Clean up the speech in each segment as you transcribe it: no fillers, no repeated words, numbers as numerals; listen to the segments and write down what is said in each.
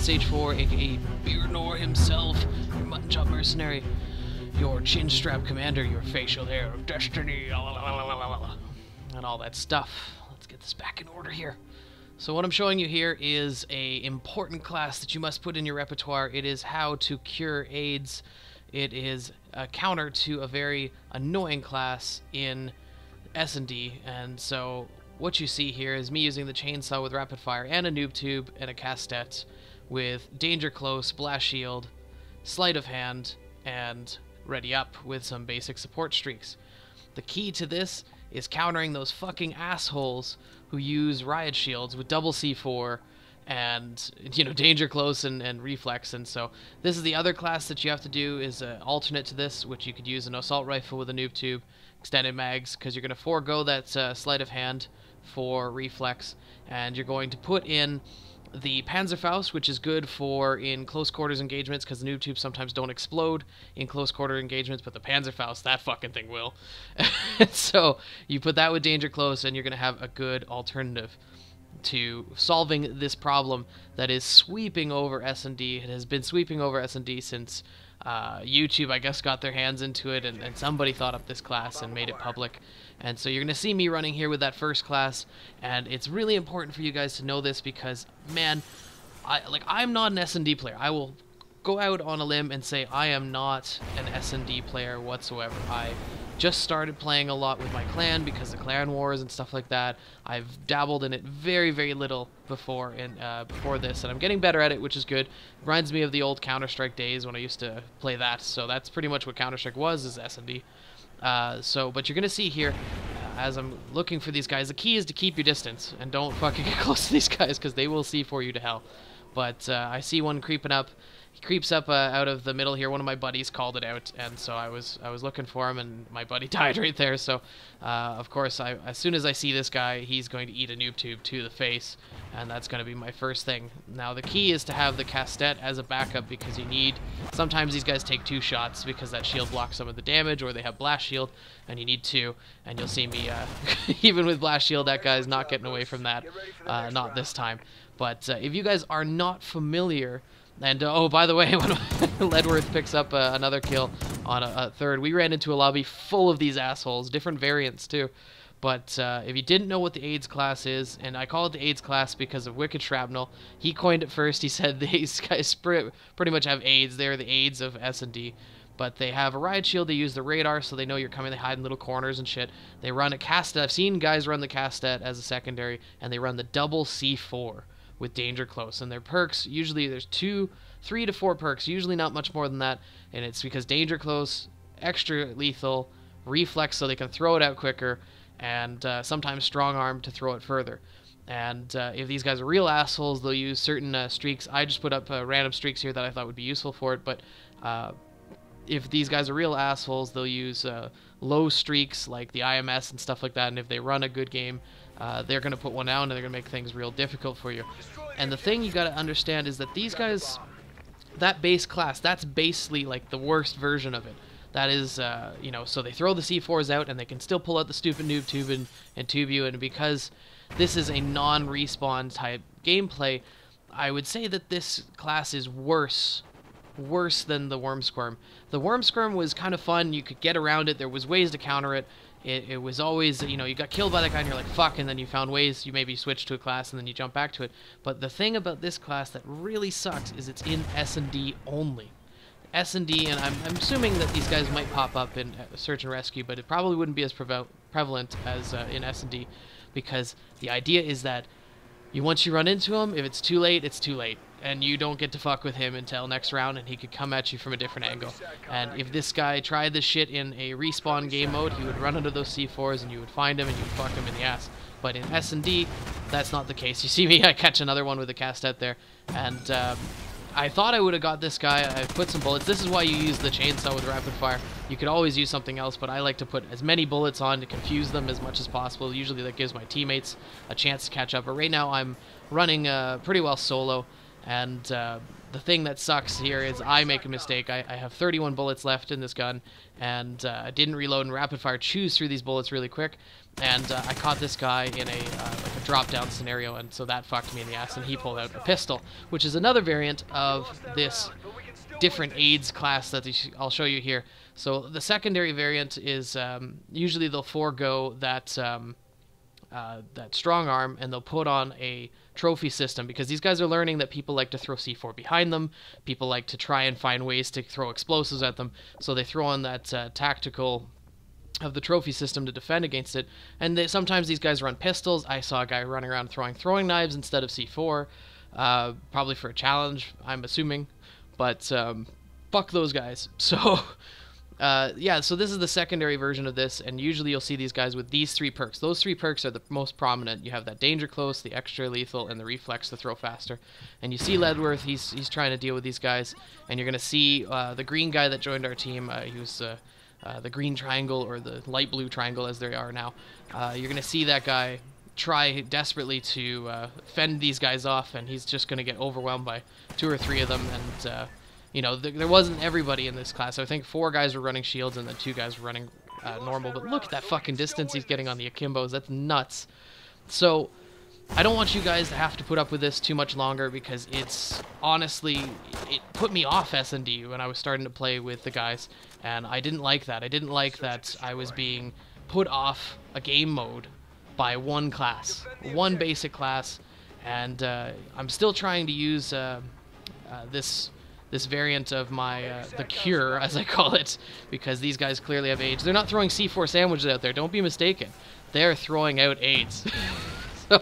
H4, aka Beardnor himself, your mutton chop mercenary, your chin strap commander, your facial hair of destiny, and all that stuff. Let's get this back in order here. So what I'm showing you here is a important class that you must put in your repertoire. It is how to cure AIDS. It is a counter to a very annoying class in SnD, and so what you see here is me using the chainsaw with rapid fire and a noob tube and a castet with danger close, blast shield, sleight of hand, and ready up with some basic support streaks. The key to this is countering those fucking assholes who use riot shields with double C4 and, you know, danger close and reflex. And so this is the other class that you have to do, is an alternate to this, which you could use an assault rifle with a noob tube, extended mags, because you're going to forego that sleight of hand for reflex, and you're going to put in the Panzerfaust, which is good for in close quarters engagements, because the noob tubes sometimes don't explode in close quarter engagements, but the Panzerfaust, that fucking thing will. So you put that with danger close, and you're going to have a good alternative to solving this problem that is sweeping over SnD. It has been sweeping over SnD since YouTube, I guess, got their hands into it, and somebody thought up this class and made it public. And so you're going to see me running here with that first class, and it's really important for you guys to know this because, man, I'm not an SnD player. I will go out on a limb and say I am not an SnD player whatsoever. I just started playing a lot with my clan because of clan wars and stuff like that. I've dabbled in it very, very little before this, and I'm getting better at it, which is good. Reminds me of the old Counter-Strike days when I used to play that. So that's pretty much what Counter-Strike was, is SnD. But you're gonna see here, as I'm looking for these guys, the key is to keep your distance and don't fucking get close to these guys because they will C4 you to hell. But I see one creeping up. He creeps up out of the middle here. One of my buddies called it out, and so I was looking for him, and my buddy died right there. So, of course, as soon as I see this guy, he's going to eat a noob tube to the face, and that's going to be my first thing. Now, the key is to have the castet as a backup because you need. Sometimes these guys take 2 shots because that shield blocks some of the damage, or they have blast shield, and you need 2. And you'll see me, even with blast shield, that guy's not getting away from that. Not this time. But if you guys are not familiar. And, oh, by the way, when Ledworth picks up another kill on a third, we ran into a lobby full of these assholes, different variants, too. But if you didn't know what the AIDS class is, and I call it the AIDS class because of Wicked Shrapnel, he coined it first. He said these guys pretty much have AIDS. They're the AIDS of SnD. But they have a riot shield. They use the radar, so they know you're coming. They hide in little corners and shit. They run a castet. I've seen guys run the castet as a secondary, and they run the double C4. With danger close, and their perks, usually there's 3 to 4 perks, usually not much more than that, and it's because danger close, extra lethal, reflex so they can throw it out quicker, and sometimes strong arm to throw it further. And if these guys are real assholes, they'll use certain streaks. I just put up random streaks here that I thought would be useful for it, but if these guys are real assholes, they'll use low streaks like the IMS and stuff like that, and if they run a good game, they're going to put one down, and they're going to make things real difficult for you. And the thing you got to understand is that these guys, that base class, that's basically like the worst version of it. That is, you know, so they throw the C4s out, and they can still pull out the stupid noob tube and tube you, and because this is a non-respawn type gameplay, I would say that this class is worse than the Worm Squirm. The Worm Squirm was kind of fun. You could get around it. There was ways to counter it. It was always, you know, you got killed by that guy and you're like, fuck, and then you found ways, you maybe switch to a class and then you jump back to it. But the thing about this class that really sucks is it's in SnD only. SnD, and I'm assuming that these guys might pop up in Search and Rescue, but it probably wouldn't be as prevalent as in SnD, because the idea is that once you run into him, if it's too late, it's too late. And you don't get to fuck with him until next round, and he could come at you from a different angle. And if this guy tried this shit in a respawn game mode, he would run into those C4s, and you would find him, and you would fuck him in the ass. But in SnD, that's not the case. You see me, I catch another one with a castet there, and I thought I would have got this guy. I put some bullets. This is why you use the chainsaw with rapid fire. You could always use something else, but I like to put as many bullets on to confuse them as much as possible. Usually that gives my teammates a chance to catch up. But right now I'm running pretty well solo, And the thing that sucks here is I make a mistake. I have 31 bullets left in this gun, and I didn't reload and rapid fire choose through these bullets really quick, and I caught this guy in a like a drop down scenario, and so that fucked me in the ass, and he pulled out a pistol, which is another variant of this different AIDS class that I'll show you here. So the secondary variant is usually they'll forego that that strong arm, and they'll put on a trophy system, because these guys are learning that people like to throw C4 behind them, people like to try and find ways to throw explosives at them, so they throw on that tactical of the trophy system to defend against it. And sometimes these guys run pistols. I saw a guy running around throwing knives instead of C4, probably for a challenge, I'm assuming, but fuck those guys. So yeah, so this is the secondary version of this, and usually you'll see these guys with these 3 perks. Those 3 perks are the most prominent. You have that danger close, the extra lethal, and the reflex to throw faster. And you see Ledworth, he's trying to deal with these guys, and you're going to see the green guy that joined our team, he was the green triangle, or the light blue triangle as they are now. You're going to see that guy try desperately to fend these guys off, and he's just going to get overwhelmed by 2 or 3 of them, and you know, there wasn't everybody in this class. I think 4 guys were running shields, and then 2 guys were running normal. But look at that fucking distance he's getting on the akimbos. That's nuts. So I don't want you guys to have to put up with this too much longer, because it's honestly, it put me off SnD when I was starting to play with the guys, and I didn't like that. I didn't like that I was being put off a game mode by one class, one basic class, and I'm still trying to use this variant of my, the cure, as I call it, because these guys clearly have AIDS. They're not throwing C4 sandwiches out there, don't be mistaken. They're throwing out AIDS. So,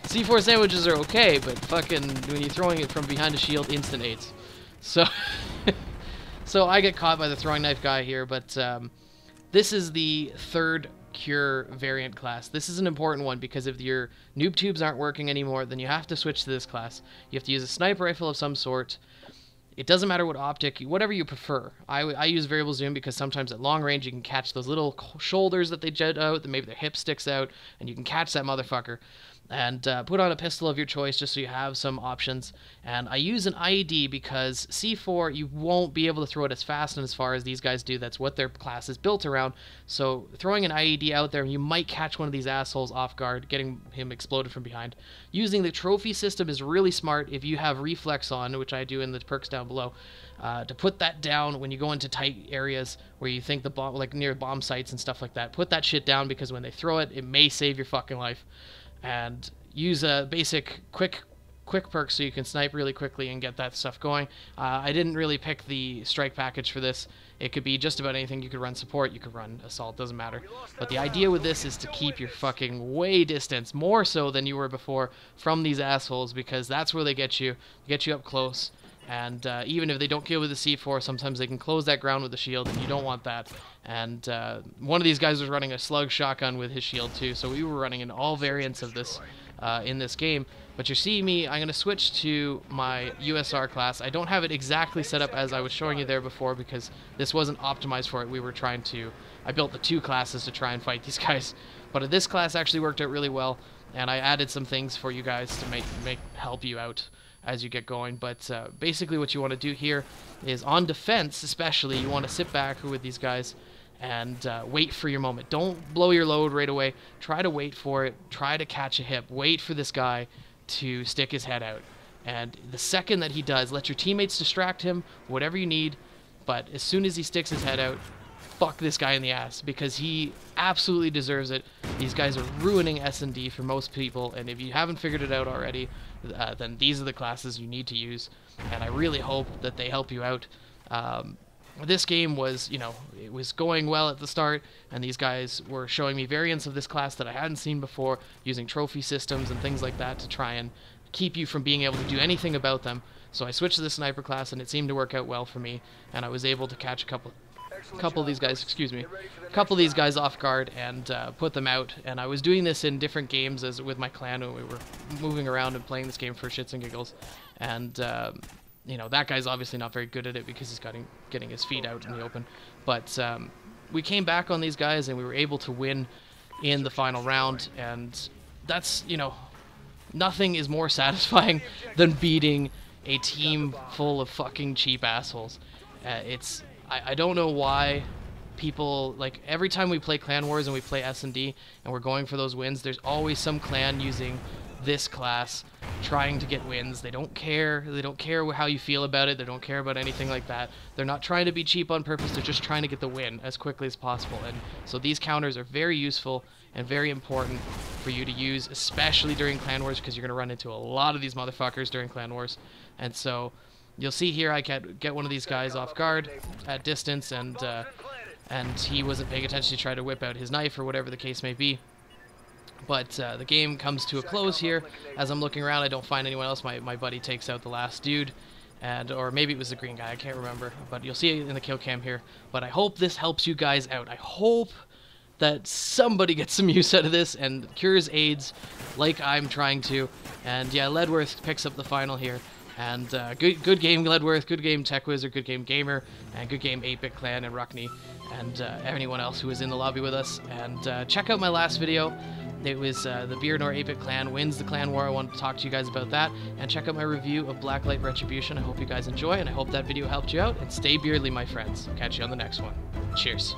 C4 sandwiches are okay, but fucking, when you're throwing it from behind a shield, instant AIDS. So, so I get caught by the throwing knife guy here, but this is the 3rd cure variant class. This is an important one, because if your noob tubes aren't working anymore, then you have to switch to this class. You have to use a sniper rifle of some sort. It doesn't matter what optic, whatever you prefer. I use variable zoom, because sometimes at long range you can catch those little shoulders that they jet out, that maybe their hip sticks out, and you can catch that motherfucker. And put on a pistol of your choice just so you have some options. And I use an IED because C4, you won't be able to throw it as fast and as far as these guys do. That's what their class is built around. So throwing an IED out there, you might catch one of these assholes off guard, getting him exploded from behind. Using the trophy system is really smart if you have reflex on, which I do in the perks down below, to put that down when you go into tight areas where you think the bomb, like near bomb sites and stuff like that. Put that shit down, because when they throw it, it may save your fucking life. And use a basic quick perk so you can snipe really quickly and get that stuff going. I didn't really pick the strike package for this. It could be just about anything. You could run support, you could run assault, doesn't matter. But the idea with this is to keep your fucking way distance, more so than you were before, from these assholes, because that's where they get you up close. And even if they don't kill with the C4, sometimes they can close that ground with the shield, and you don't want that. And one of these guys was running a slug shotgun with his shield too, so we were running in all variants of this in this game. But you see me, I'm going to switch to my USR class. I don't have it exactly set up as I was showing you there before, because this wasn't optimized for it. We were trying to, I built the 2 classes to try and fight these guys. But this class actually worked out really well, and I added some things for you guys to help you out as you get going. But basically what you want to do here is, on defense especially, you want to sit back with these guys and wait for your moment. Don't blow your load right away. Try to wait for it. Try to catch a hip. Wait for this guy to stick his head out. And the second that he does, let your teammates distract him, whatever you need. But as soon as he sticks his head out, fuck this guy in the ass, because he absolutely deserves it. These guys are ruining SnD for most people, and if you haven't figured it out already, then these are the classes you need to use, and I really hope that they help you out. This game was, you know, it was going well at the start, and these guys were showing me variants of this class that I hadn't seen before, using trophy systems and things like that to try and keep you from being able to do anything about them. So I switched to the sniper class, and it seemed to work out well for me, and I was able to catch a couple of these guys, a couple of these guys off guard and put them out. And I was doing this in different games as with my clan when we were moving around and playing this game for shits and giggles. And you know, that guy's obviously not very good at it because he's getting his feet out in the open. But we came back on these guys, and we were able to win in the final round. And that's, you know, nothing is more satisfying than beating a team full of fucking cheap assholes. I don't know why people, like, every time we play Clan Wars and we play SnD and we're going for those wins, there's always some clan using this class trying to get wins. They don't care. They don't care how you feel about it. They don't care about anything like that. They're not trying to be cheap on purpose. They're just trying to get the win as quickly as possible. And so these counters are very useful and very important for you to use, especially during Clan Wars, because you're going to run into a lot of these motherfuckers during Clan Wars. And so you'll see here I get one of these guys off guard at distance, and he wasn't paying attention to try to whip out his knife or whatever the case may be. But the game comes to a close here. As I'm looking around, I don't find anyone else. My buddy takes out the last dude, or maybe it was the green guy, I can't remember. But you'll see it in the kill cam here. But I hope this helps you guys out. I hope that somebody gets some use out of this and cures AIDS like I'm trying to. And yeah, Ledworth picks up the final here. And good game, Ledworth, good game, TechWizard, good game, Gamer, and good game, 8-Bit Clan and Ruckney, and anyone else who was in the lobby with us. And check out my last video. It was the Beardnor 8-Bit Clan wins the Clan War. I wanted to talk to you guys about that. And check out my review of Blacklight Retribution. I hope you guys enjoy, and I hope that video helped you out. And stay beardly, my friends. Catch you on the next one. Cheers.